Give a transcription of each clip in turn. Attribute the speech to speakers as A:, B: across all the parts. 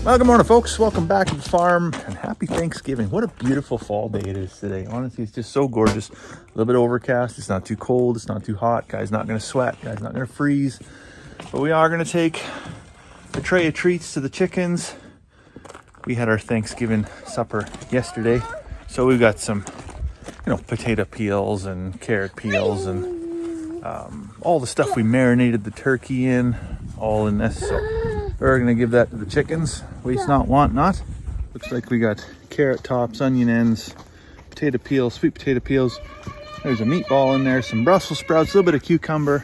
A: Well, good morning, folks. Welcome back to the farm and happy Thanksgiving. What a beautiful fall day it is today. Honestly, it's just so gorgeous. A little bit overcast. It's not too cold. It's not too hot. Guy's not going to sweat. Guy's not going to freeze. But we are going to take a tray of treats to the chickens. We had our Thanksgiving supper yesterday. So we've got some, potato peels and carrot peels and all the stuff we marinated the turkey in, all in this. So we're gonna give that to the chickens. Waste not, want not. Looks like we got carrot tops, onion ends, potato peels, sweet potato peels. There's a meatball in there, some Brussels sprouts, a little bit of cucumber.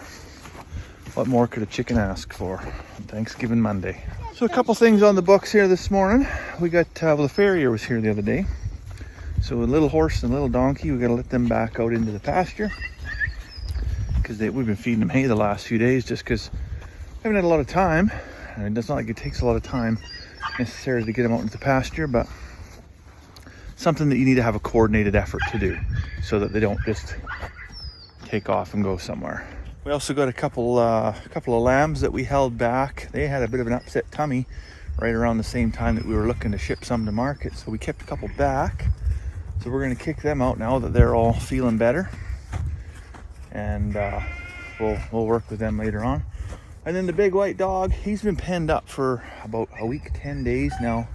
A: What more could a chicken ask for on Thanksgiving Monday? So a couple things on the books here this morning. We got, the farrier was here the other day. So a little horse and a little donkey, we gotta let them back out into the pasture because we've been feeding them hay the last few days just because we haven't had a lot of time. And it's not like it takes a lot of time necessarily to get them out into the pasture, but something that you need to have a coordinated effort to do so that they don't just take off and go somewhere. We also got a couple of lambs that we held back. They had a bit of an upset tummy right around the same time that we were looking to ship some to market, so we kept a couple back. So we're going to kick them out now that they're all feeling better, and we'll work with them later on. And then the big white dog, he's been penned up for about a week, 10 days now,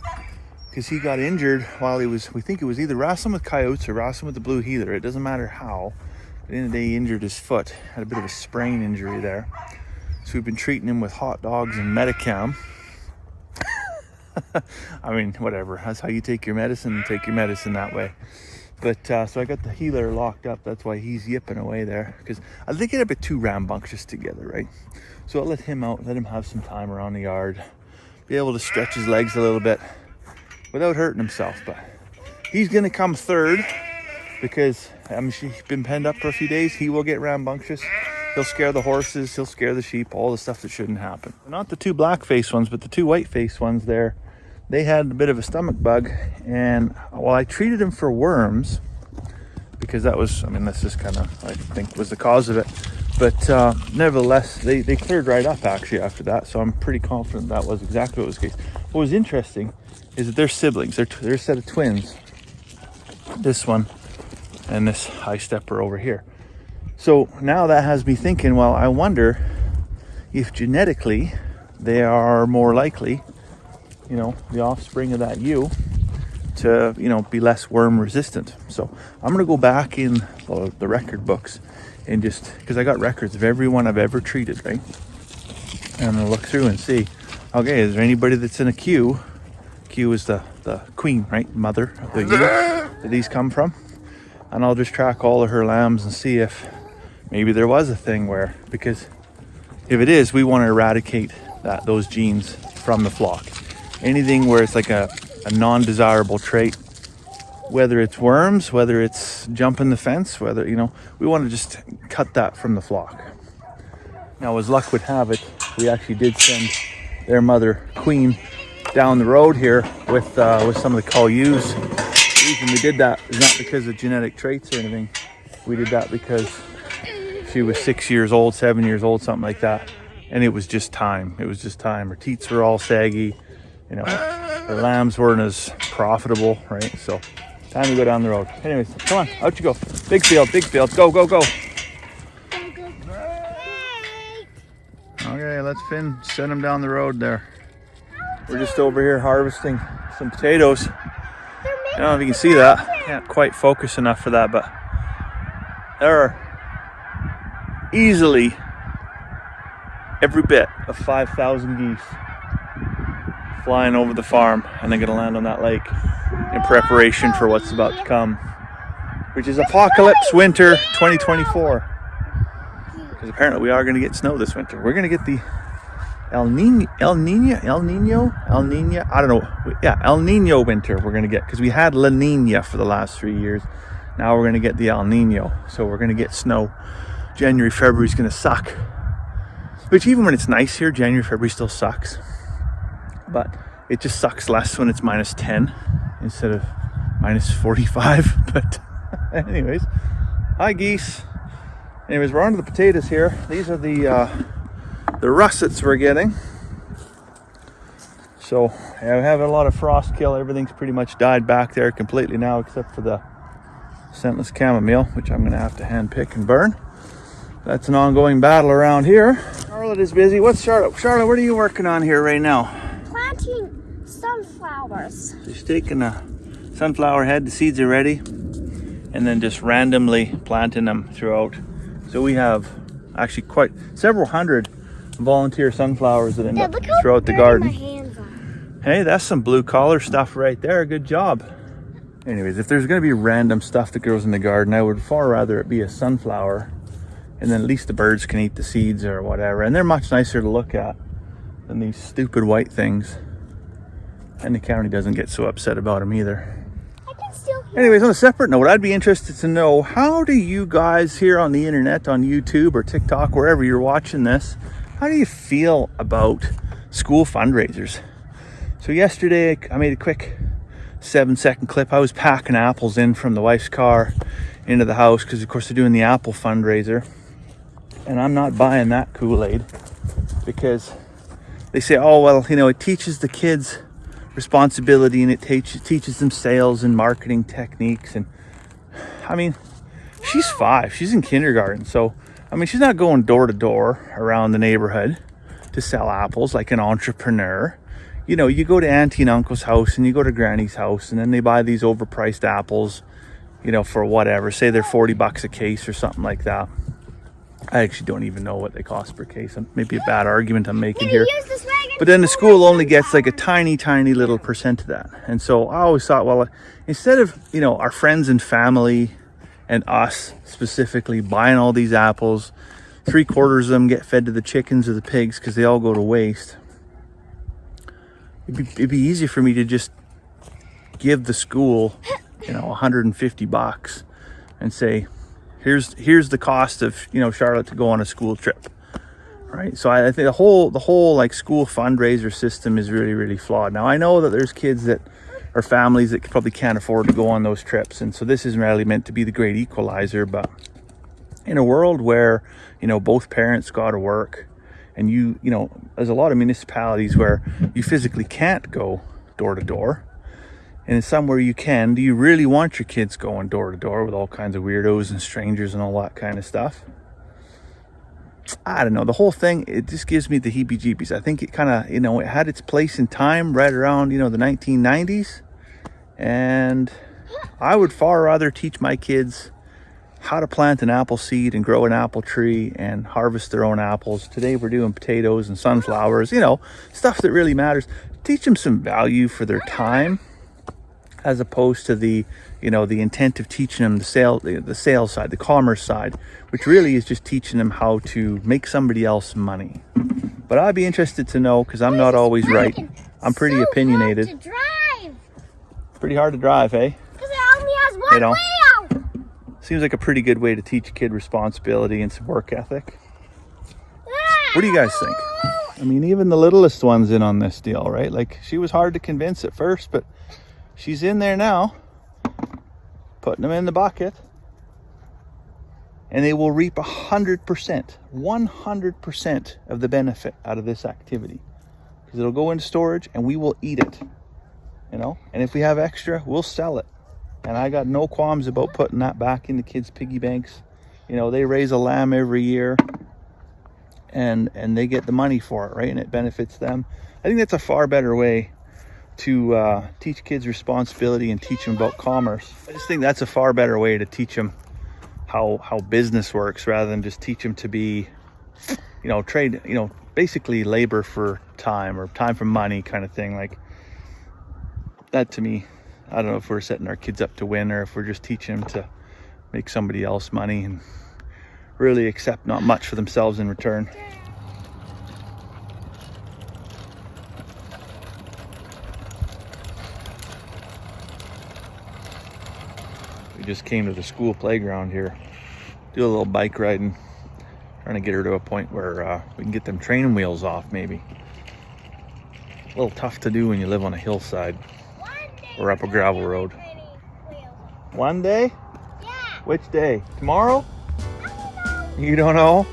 A: because he got injured while we think it was either wrestling with coyotes or wrestling with the blue heeler. It doesn't matter how. At the end of the day, he injured his foot, had a bit of a sprain injury there. So we've been treating him with hot dogs and Medicam. I mean, whatever. That's how you take your medicine that way. But so I got the healer locked up. That's why he's yipping away there, because I think they're a bit too rambunctious together, right? So I'll let him out, let him have some time around the yard, be able to stretch his legs a little bit without hurting himself. But he's going to come third because he's been penned up for a few days. He will get rambunctious. He'll scare the horses, he'll scare the sheep, all the stuff that shouldn't happen. Not the two black-faced ones, but the two white-faced ones there. They had a bit of a stomach bug, and I treated them for worms because this is kind of, I think, was the cause of it. But nevertheless, they cleared right up actually after that, so I'm pretty confident that was exactly what was the case. What was interesting is that they're siblings. They're a set of twins. This one and this high stepper over here. So now that has me thinking, well, I wonder if genetically they are more likely, the offspring of that ewe, to, be less worm resistant. So I'm going to go back in the record books and just, because I got records of everyone I've ever treated, right? And I'm going to look through and see, okay, is there anybody that's in a queue? Queue is the queen, right? Mother of the ewe that these come from. And I'll just track all of her lambs and see if maybe there was a thing where, because if it is, we want to eradicate those genes from the flock. Anything where it's like a non-desirable trait, whether it's worms, whether it's jumping the fence, whether, we want to just cut that from the flock. Now, as luck would have it, we actually did send their mother, Queen, down the road here with some of the cull ewes. The reason we did that is not because of genetic traits or anything. We did that because she was 6 years old, 7 years old, something like that. And it was just time. Her teats were all saggy. The lambs weren't as profitable, right? So time to go down the road. Anyways, come on, out you go. Big field, go, go, go. Okay, let's send them down the road there. We're just over here harvesting some potatoes. I don't know if you can see that. Can't quite focus enough for that, but there are easily every bit of 5,000 geese flying over the farm, and they're going to land on that lake in preparation for what's about to come, which is apocalypse winter 2024. Because apparently we are going to get snow this winter. We're going to get the El Nino, I don't know. Yeah, El Nino winter we're going to get, because we had La Nina for the last 3 years. Now we're going to get the El Nino. So we're going to get snow. January, February is going to suck. Which, even when it's nice here, January, February still sucks. But it just sucks less when it's minus 10 instead of minus 45. But anyways, hi geese. Anyways, we're on to the potatoes here. These are the russets we're getting. So I have a lot of frost kill. Everything's pretty much died back there completely now, except for the scentless chamomile, which I'm going to have to hand pick and burn. That's an ongoing battle around here. Charlotte is busy. What's Charlotte? Charlotte, what are you working on here right now?
B: Planting sunflowers.
A: Just taking a sunflower head, the seeds are ready, and then just randomly planting them throughout. So we have actually quite several hundred volunteer sunflowers that end up throughout the garden. Hey, that's some blue collar stuff right there. Good job. Anyways, if there's going to be random stuff that grows in the garden, I would far rather it be a sunflower, and then at least the birds can eat the seeds or whatever. And they're much nicer to look at than these stupid white things. And the county doesn't get so upset about them either. Anyways, on a separate note, I'd be interested to know, how do you guys here on the internet, on YouTube or TikTok, wherever you're watching this, how do you feel about school fundraisers? So yesterday I made a quick 7-second clip. I was packing apples in from the wife's car into the house because of course they're doing the apple fundraiser, and I'm not buying that Kool-Aid because they say, oh well, you know, it teaches the kids responsibility and it teaches them sales and marketing techniques. And I mean, she's 5, she's in kindergarten, so I mean, she's not going door to door around the neighborhood to sell apples like an entrepreneur. You know, you go to Auntie and Uncle's house and you go to Granny's house, and then they buy these overpriced apples, you know, for whatever, say they're $40 a case or something like that. I actually don't even know what they cost per case. Maybe a bad argument I'm making here. But then the school only gets like a tiny little percent of that. And so I always thought, well, instead of, you know, our friends and family and us specifically buying all these apples, 3/4 of them get fed to the chickens or the pigs because they all go to waste. It'd be easy for me to just give the school, you know, $150 and say, here's the cost of, you know, Charlotte to go on a school trip, right? So I think the whole like school fundraiser system is really flawed. Now I know that there's kids that or families that probably can't afford to go on those trips, and so this isn't really meant to be the great equalizer. But in a world where, you know, both parents got to work, and you know, there's a lot of municipalities where you physically can't go door to door, and somewhere you can, do you really want your kids going door to door with all kinds of weirdos and strangers and all that kind of stuff? I don't know. The whole thing, it just gives me the heebie-jeebies. I think it kind of, you know, it had its place in time right around, you know, the 1990s. And I would far rather teach my kids how to plant an apple seed and grow an apple tree and harvest their own apples. Today we're doing potatoes and sunflowers, you know, stuff that really matters. Teach them some value for their time, as opposed to the, you know, the intent of teaching them the sales side, the commerce side, which really is just teaching them how to make somebody else money. But I'd be interested to know, because I'm not always right. I'm pretty opinionated.
B: Hard to drive.
A: Pretty hard to drive, eh?
B: Because it only has one
A: You know,
B: wheel.
A: seems like a pretty good way to teach a kid responsibility and some work ethic. What do you guys think? I mean, even the littlest one's in on this deal, right? Like, she was hard to convince at first, but she's in there now, putting them in the bucket, and they will reap 100% of the benefit out of this activity, because it'll go into storage and we will eat it, you know, and if we have extra, we'll sell it. And I got no qualms about putting that back into kids' piggy banks. You know, they raise a lamb every year, and they get the money for it, right? And it benefits them. I think that's a far better way to teach kids responsibility and teach them about commerce. I just think that's a far better way to teach them how business works, rather than just teach them to be, you know, trade, you know, basically labor for time or time for money kind of thing. Like that, to me, I don't know if we're setting our kids up to win or if we're just teaching them to make somebody else money and really accept not much for themselves in return. We just came to the school playground here, do a little bike riding, trying to get her to a point where we can get them training wheels off maybe. A little tough to do when you live on a hillside or up a gravel road. One day?
B: Yeah.
A: Which day? Tomorrow? You don't know?